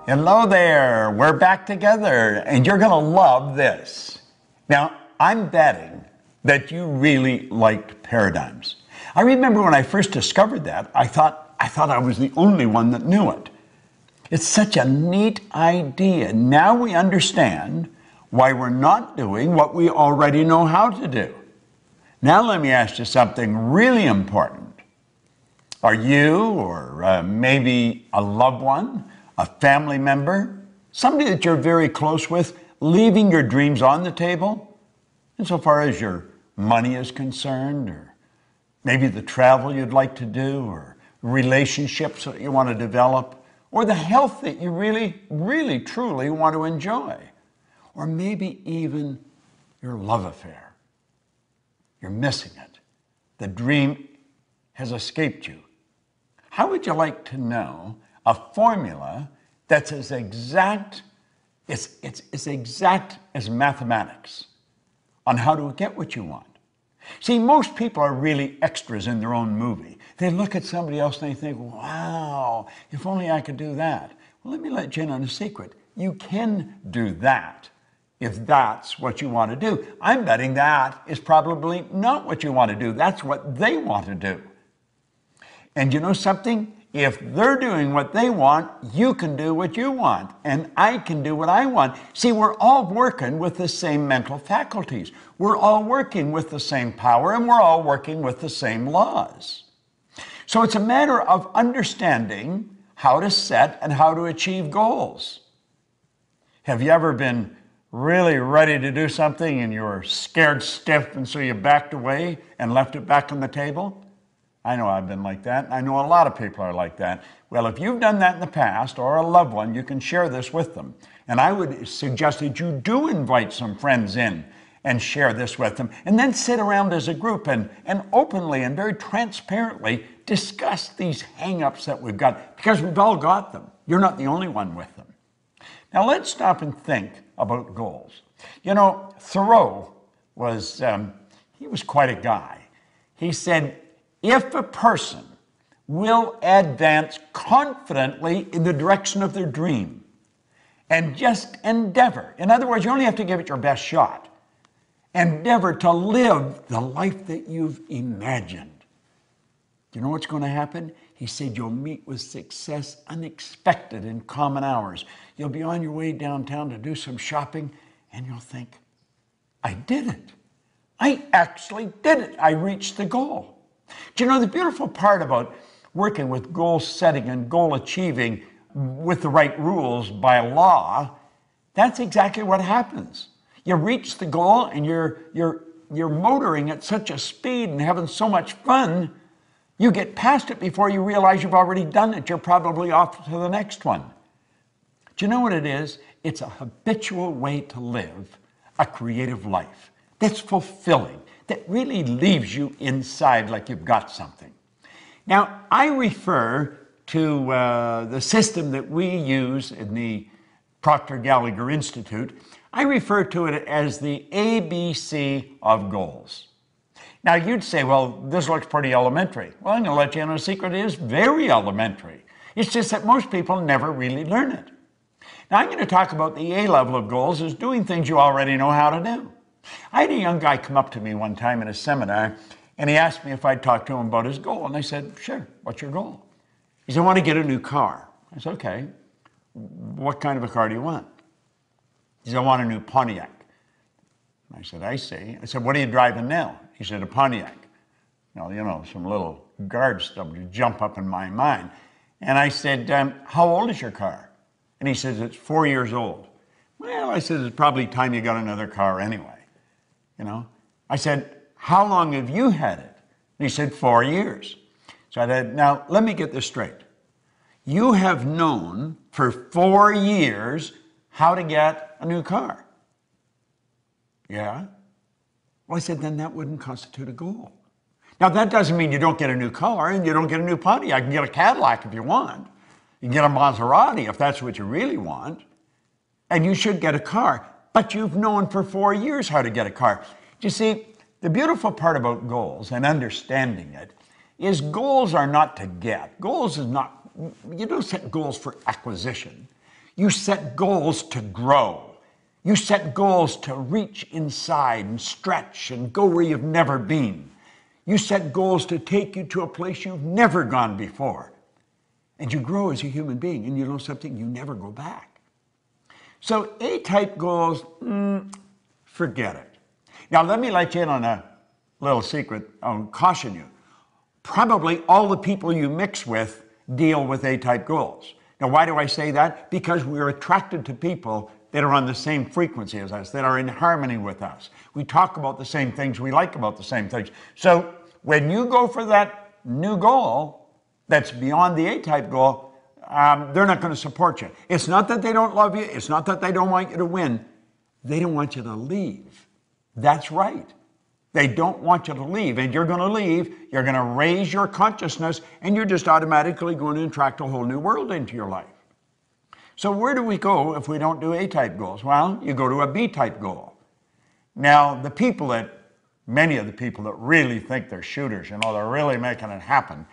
Hello there, we're back together, and you're gonna love this. Now, I'm betting that you really liked paradigms. I remember when I first discovered that, I thought I was the only one that knew it. It's such a neat idea. Now we understand why we're not doing what we already know how to do. Now let me ask you something really important. Are you, or maybe a loved one, a family member, somebody that you're very close with, leaving your dreams on the table insofar as your money is concerned, or maybe the travel you'd like to do, or relationships that you want to develop, or the health that you really, truly want to enjoy, or maybe even your love affair. You're missing it. The dream has escaped you. How would you like to know a formula that's as exact, it's as exact as mathematics on how to get what you want? See, most people are really extras in their own movie. They look at somebody else and they think, wow, if only I could do that. Well, let me let you in on a secret. You can do that if that's what you want to do. I'm betting that is probably not what you want to do. That's what they want to do. And you know something? If they're doing what they want, you can do what you want, and I can do what I want. See, we're all working with the same mental faculties. We're all working with the same power, and we're all working with the same laws. So it's a matter of understanding how to set and how to achieve goals. Have you ever been really ready to do something and you were scared stiff, and so you backed away and left it back on the table? I know I've been like that. I know a lot of people are like that. Well, if you've done that in the past, or a loved one, you can share this with them. And I would suggest that you do invite some friends in and share this with them, and then sit around as a group and openly and very transparently discuss these hang-ups that we've got, because we've all got them. You're not the only one with them. Now let's stop and think about goals. You know, Thoreau was, he was quite a guy. He said, if a person will advance confidently in the direction of their dream and just endeavor, in other words, you only have to give it your best shot, endeavor to live the life that you've imagined. Do you know what's going to happen? He said you'll meet with success unexpected in common hours. You'll be on your way downtown to do some shopping, and you'll think, I did it. I actually did it. I reached the goal. Do you know the beautiful part about working with goal setting and goal achieving with the right rules by law? That's exactly what happens. You reach the goal and you're motoring at such a speed and having so much fun, you get past it before you realize you've already done it. You're probably off to the next one. Do you know what it is? It's a habitual way to live a creative life that's fulfilling, that really leaves you inside like you've got something. Now, I refer to the system that we use in the Proctor Institute. I refer to it as the ABC of goals. Now, you'd say, well, this looks pretty elementary. Well, I'm going to let you in on a secret. It is very elementary. It's just that most people never really learn it. Now, I'm going to talk about the A level of goals as doing things you already know how to do. I had a young guy come up to me one time in a seminar, and he asked me if I'd talk to him about his goal. And I said, sure, what's your goal? He said, I want to get a new car. I said, okay, what kind of a car do you want? He said, I want a new Pontiac. I said, I see. I said, what are you driving now? He said, a Pontiac. Now, you know, some little guard stuff would jump up in my mind. And I said, how old is your car? And he says, it's 4 years old. Well, I said, it's probably time you got another car anyway. You know, I said, how long have you had it? And he said, 4 years. So I said, now let me get this straight. You have known for 4 years how to get a new car. Yeah. Well, I said, then that wouldn't constitute a goal. Now, that doesn't mean you don't get a new car and you don't get a new Pontiac. You can get a Cadillac if you want. You can get a Maserati if that's what you really want. And you should get a car. But you've known for 4 years how to get a car. You see, the beautiful part about goals and understanding it is goals are not to get. Goals is not, you don't set goals for acquisition. You set goals to grow. You set goals to reach inside and stretch and go where you've never been. You set goals to take you to a place you've never gone before. And you grow as a human being, and you know something, you never go back. So A-type goals, forget it. Now let me let you in on a little secret. I'll caution you. Probably all the people you mix with deal with A-type goals. Now why do I say that? Because we're attracted to people that are on the same frequency as us, that are in harmony with us. We talk about the same things, we like about the same things. So when you go for that new goal that's beyond the A-type goal, they're not going to support you. It's not that they don't love you. It's not that they don't want you to win. They don't want you to leave. That's right. They don't want you to leave, and you're going to leave. You're going to raise your consciousness, and you're just automatically going to attract a whole new world into your life. So where do we go if we don't do A-type goals? Well, you go to a B-type goal. Now, many of the people that really think they're shooters, they're really making it happen,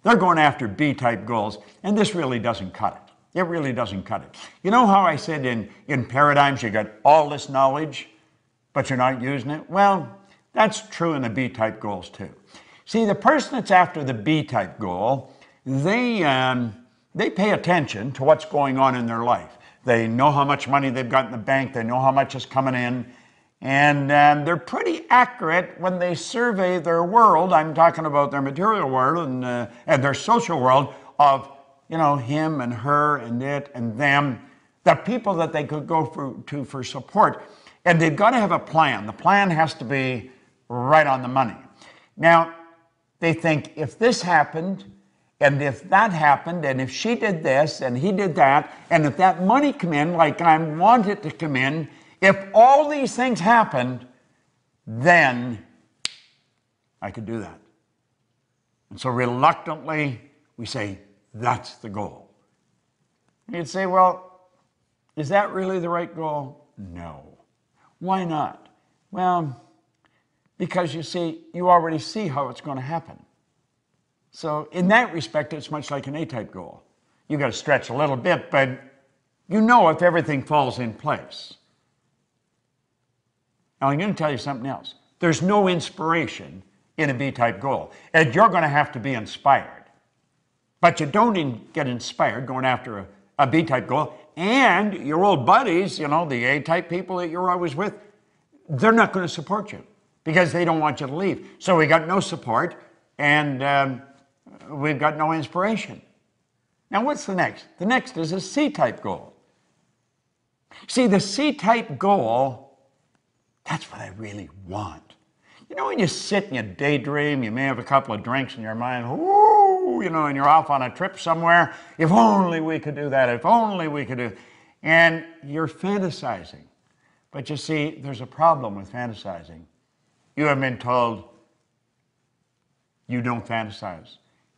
they're going after B-type goals, and this really doesn't cut it. It really doesn't cut it. You know how I said in paradigms you got all this knowledge, but you're not using it? Well, that's true in the B-type goals too. See, the person that's after the B-type goal, they pay attention to what's going on in their life. They know how much money they've got in the bank. They know how much is coming in. And they're pretty accurate when they survey their world. I'm talking about their material world and their social world of, him and her and it and them, the people that they could go to for support. And they've got to have a plan. The plan has to be right on the money. Now, they think if this happened, and if that happened, and if she did this, and he did that, and if that money come in like I want it to come in, if all these things happened, then I could do that. And so reluctantly, we say, that's the goal. And you'd say, well, is that really the right goal? No. Why not? Well, because you see, you already see how it's going to happen. So in that respect, it's much like an A-type goal. You got to stretch a little bit, but you know if everything falls in place. Now, I'm going to tell you something else. There's no inspiration in a B-type goal, and you're going to have to be inspired. But you don't get inspired going after a B-type goal, and your old buddies, the A-type people that you're always with, they're not going to support you because they don't want you to leave. So we got no support, and we've got no inspiration. Now, what's the next? The next is a C-type goal. See, the C-type goal, that's what I really want. When you sit and you daydream, you may have a couple of drinks in your mind, and you're off on a trip somewhere. If only we could do that. If only we could do. And you're fantasizing. But you see, there's a problem with fantasizing. You have been told you don't fantasize.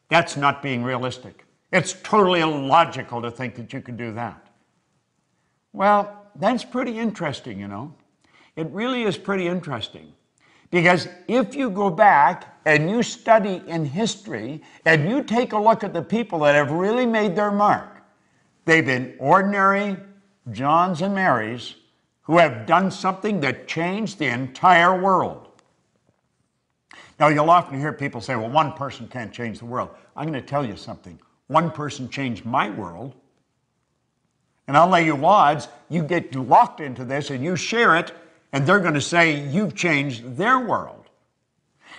That's not being realistic. It's totally illogical to think that you could do that. Well, that's pretty interesting, It really is pretty interesting. Because if you go back and you study in history and you take a look at the people that have really made their mark, they've been ordinary Johns and Marys who have done something that changed the entire world. Now, you'll often hear people say, well, one person can't change the world. I'm going to tell you something. One person changed my world. And I'll lay you odds, you get locked into this and you share it, and they're going to say you've changed their world.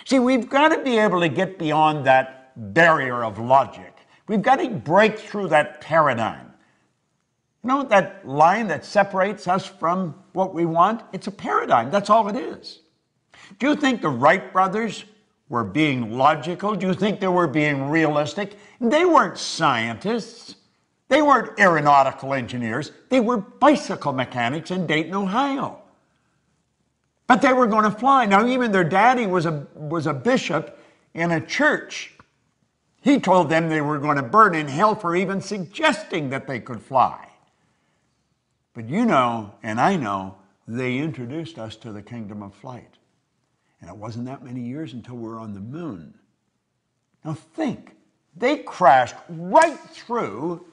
See, we've got to be able to get beyond that barrier of logic. We've got to break through that paradigm. That line that separates us from what we want? It's a paradigm. That's all it is. Do you think the Wright brothers were being logical? Do you think they were being realistic? They weren't scientists. They weren't aeronautical engineers. They were bicycle mechanics in Dayton, Ohio. But they were going to fly. Now, even their daddy was a bishop in a church. He told them they were going to burn in hell for even suggesting that they could fly. But and I know, they introduced us to the kingdom of flight. And it wasn't that many years until we were on the moon. Now think, they crashed right through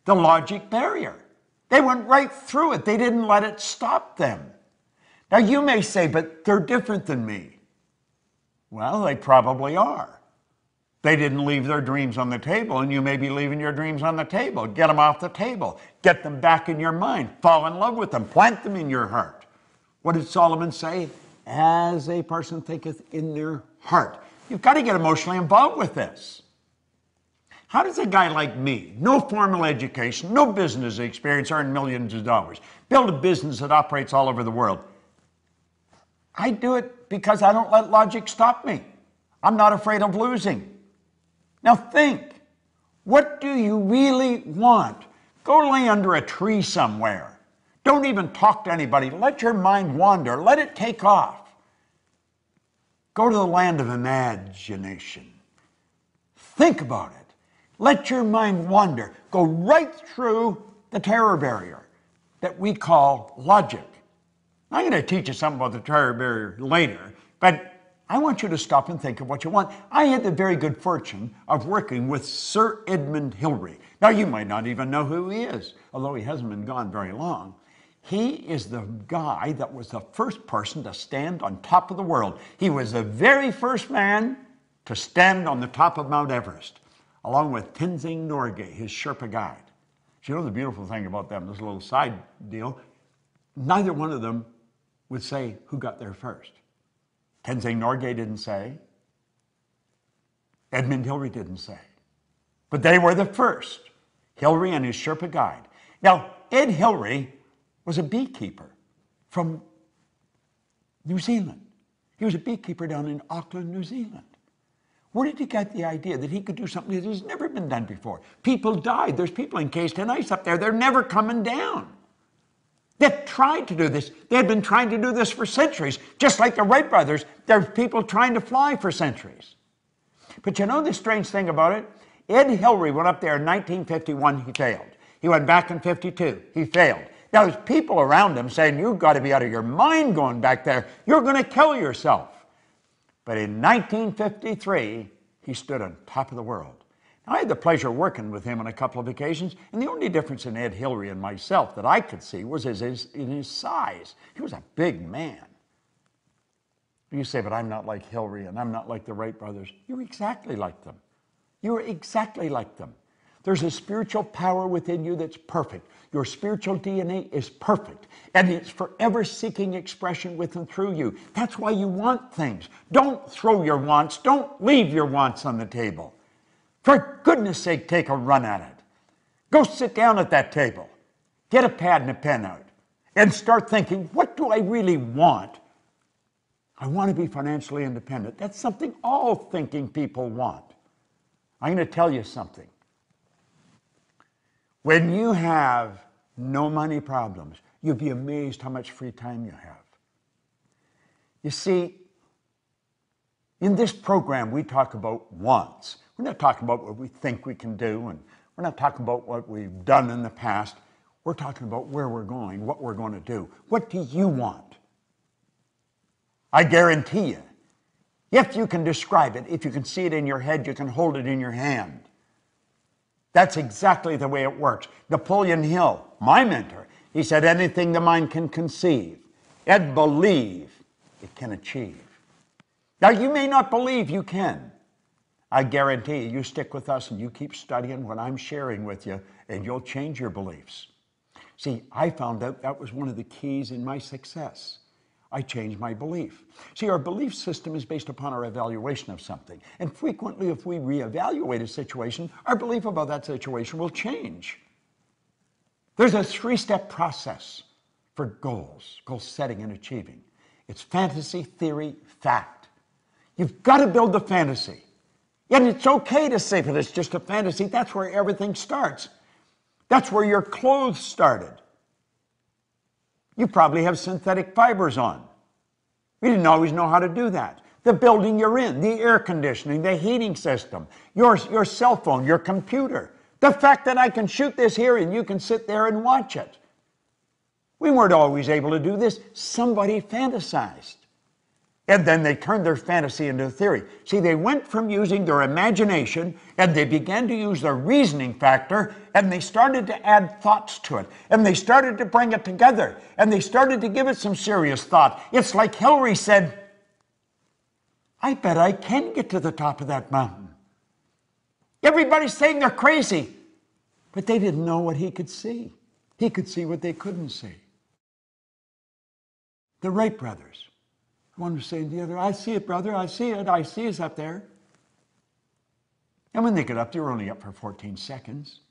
the logic barrier. They went right through it. They didn't let it stop them. Now you may say, but they're different than me. Well, they probably are. They didn't leave their dreams on the table, and you may be leaving your dreams on the table. Get them off the table. Get them back in your mind. Fall in love with them. Plant them in your heart. What did Solomon say? As a person thinketh in their heart. You've got to get emotionally involved with this. How does a guy like me, no formal education, no business experience, earn millions of dollars, build a business that operates all over the world? I do it because I don't let logic stop me. I'm not afraid of losing. Now think, what do you really want? Go lay under a tree somewhere. Don't even talk to anybody. Let your mind wander. Let it take off. Go to the land of imagination. Think about it. Let your mind wander. Go right through the terror barrier that we call logic. I'm going to teach you something about the terror barrier later, but I want you to stop and think of what you want. I had the very good fortune of working with Sir Edmund Hillary. Now, you might not even know who he is, although he hasn't been gone very long. He is the guy that was the first person to stand on top of the world. He was the very first man to stand on the top of Mount Everest, along with Tenzing Norgay, his Sherpa guide. Do you know the beautiful thing about them, this little side deal? Neither one of them would say who got there first. Tenzing Norgay didn't say. Edmund Hillary didn't say. But they were the first, Hillary and his Sherpa guide. Now, Ed Hillary was a beekeeper from New Zealand. He was a beekeeper down in Auckland, New Zealand. Where did he get the idea that he could do something that has never been done before? People died. There's people encased in ice up there. They're never coming down. They've tried to do this. They've been trying to do this for centuries. Just like the Wright brothers, there's people trying to fly for centuries. But you know the strange thing about it? Ed Hillary went up there in 1951, he failed. He went back in 52, he failed. Now there's people around him saying, you've got to be out of your mind going back there. You're going to kill yourself. But in 1953, he stood on top of the world. Now, I had the pleasure of working with him on a couple of occasions, and the only difference in Ed Hillary and myself that I could see was in his size. He was a big man. You say, but I'm not like Hillary and I'm not like the Wright brothers. You're exactly like them. You're exactly like them. There's a spiritual power within you that's perfect. Your spiritual DNA is perfect, and it's forever seeking expression with and through you. That's why you want things. Don't throw your wants. Don't leave your wants on the table. For goodness sake, take a run at it. Go sit down at that table. Get a pad and a pen out and start thinking, what do I really want? I want to be financially independent. That's something all thinking people want. I'm going to tell you something. When you have no money problems, you'll be amazed how much free time you have. You see, in this program, we talk about wants. We're not talking about what we think we can do, and we're not talking about what we've done in the past. We're talking about where we're going, what we're going to do. What do you want? I guarantee you, if you can describe it, if you can see it in your head, you can hold it in your hand. That's exactly the way it works. Napoleon Hill, my mentor, he said, anything the mind can conceive and believe, it can achieve. Now, you may not believe you can. I guarantee you, you stick with us and you keep studying what I'm sharing with you, and you'll change your beliefs. See, I found out that was one of the keys in my success. I changed my belief. See, our belief system is based upon our evaluation of something. And frequently, if we reevaluate a situation, our belief about that situation will change. There's a three-step process for goals, goal setting and achieving. It's fantasy, theory, fact. You've got to build the fantasy. And it's okay to say that it's just a fantasy. That's where everything starts. That's where your clothes started. You probably have synthetic fibers on. You didn't always know how to do that. The building you're in, the air conditioning, the heating system, your cell phone, your computer. The fact that I can shoot this here and you can sit there and watch it. We weren't always able to do this. Somebody fantasized. And then they turned their fantasy into a theory. See, they went from using their imagination and they began to use their reasoning factor, and they started to add thoughts to it. And they started to bring it together. And they started to give it some serious thought. It's like Hillary said, I bet I can get to the top of that mountain. Everybody's saying they're crazy. But they didn't know what he could see. He could see what they couldn't see. The Wright brothers. One was saying to the other, I see it, brother, I see it, I see us up there. And when they got up, they were only up for 14 seconds.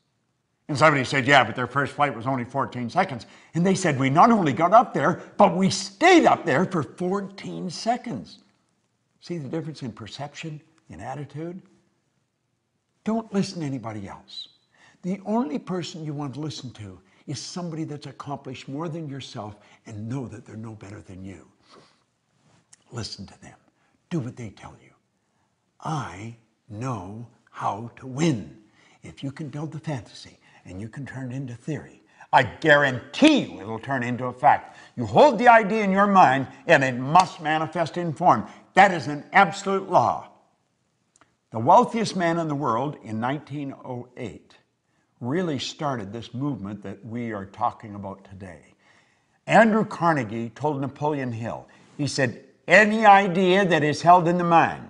And somebody said, yeah, but their first flight was only 14 seconds. And they said, we not only got up there, but we stayed up there for 14 seconds. See the difference in perception, in attitude? Don't listen to anybody else. The only person you want to listen to is somebody that's accomplished more than yourself and know that they're no better than you. Listen to them. Do what they tell you. I know how to win. If you can build the fantasy and you can turn it into theory, I guarantee you it'll turn into a fact. You hold the idea in your mind and it must manifest in form. That is an absolute law. The wealthiest man in the world in 1908 really started this movement that we are talking about today. Andrew Carnegie told Napoleon Hill, he said, any idea that is held in the mind,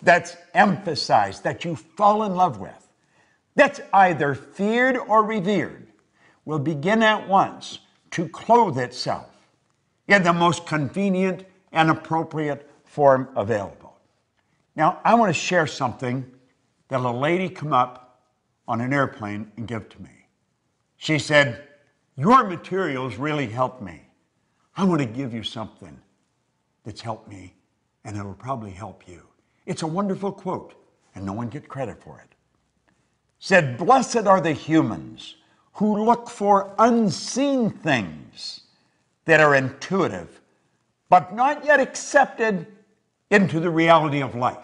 that's emphasized, that you fall in love with, that's either feared or revered, will begin at once to clothe itself in the most convenient and appropriate form available. Now, I want to share something that a lady come up on an airplane and give to me. She said, your materials really helped me. I want to give you something that's helped me, and it'll probably help you. It's a wonderful quote, and no one gets credit for it. Said, blessed are the humans who look for unseen things that are intuitive, but not yet accepted into the reality of life.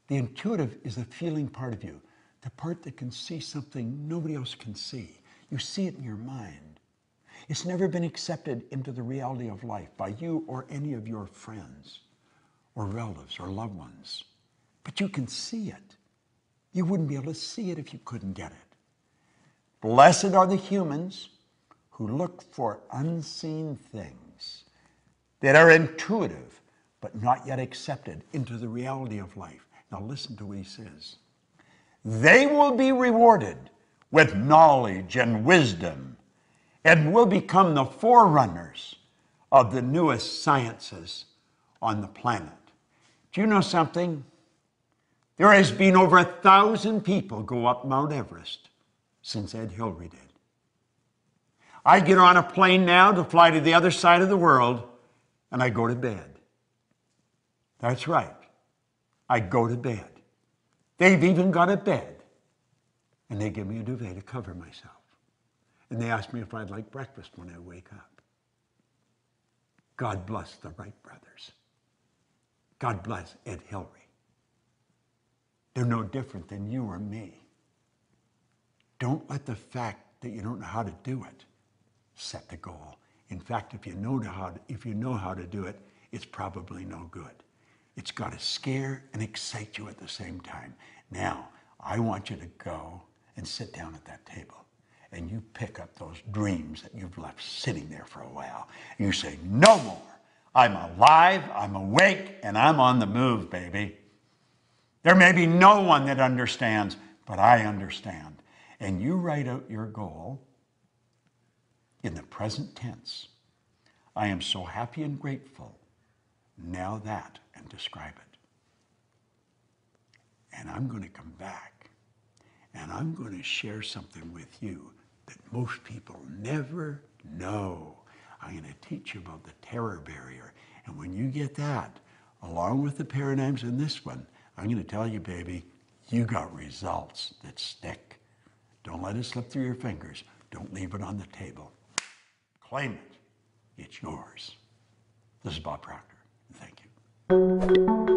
The intuitive is the feeling part of you, the part that can see something nobody else can see. You see it in your mind. It's never been accepted into the reality of life by you or any of your friends or relatives or loved ones. But you can see it. You wouldn't be able to see it if you couldn't get it. Blessed are the humans who look for unseen things that are intuitive but not yet accepted into the reality of life. Now listen to what he says. They will be rewarded with knowledge and wisdom and will become the forerunners of the newest sciences on the planet. Do you know something? There has been over 1,000 people go up Mount Everest since Ed Hillary did. I get on a plane now to fly to the other side of the world, and I go to bed. That's right. I go to bed. They've even got a bed, and they give me a duvet to cover myself. And they ask me if I'd like breakfast when I wake up. God bless the Wright brothers. God bless Ed Hillary. They're no different than you or me. Don't let the fact that you don't know how to do it set the goal. In fact, if you know how to do it, it's probably no good. It's got to scare and excite you at the same time. Now, I want you to go and sit down at that table. And you pick up those dreams that you've left sitting there for a while. And you say, no more. I'm alive, I'm awake, and I'm on the move, baby. There may be no one that understands, but I understand. And you write out your goal in the present tense. I am so happy and grateful. Now that, and describe it. And I'm going to come back, and I'm going to share something with you that most people never know. I'm going to teach you about the terror barrier. And when you get that, along with the paradigms in this one, I'm going to tell you, baby, you got results that stick. Don't let it slip through your fingers. Don't leave it on the table. Claim it. It's yours. This is Bob Proctor. Thank you.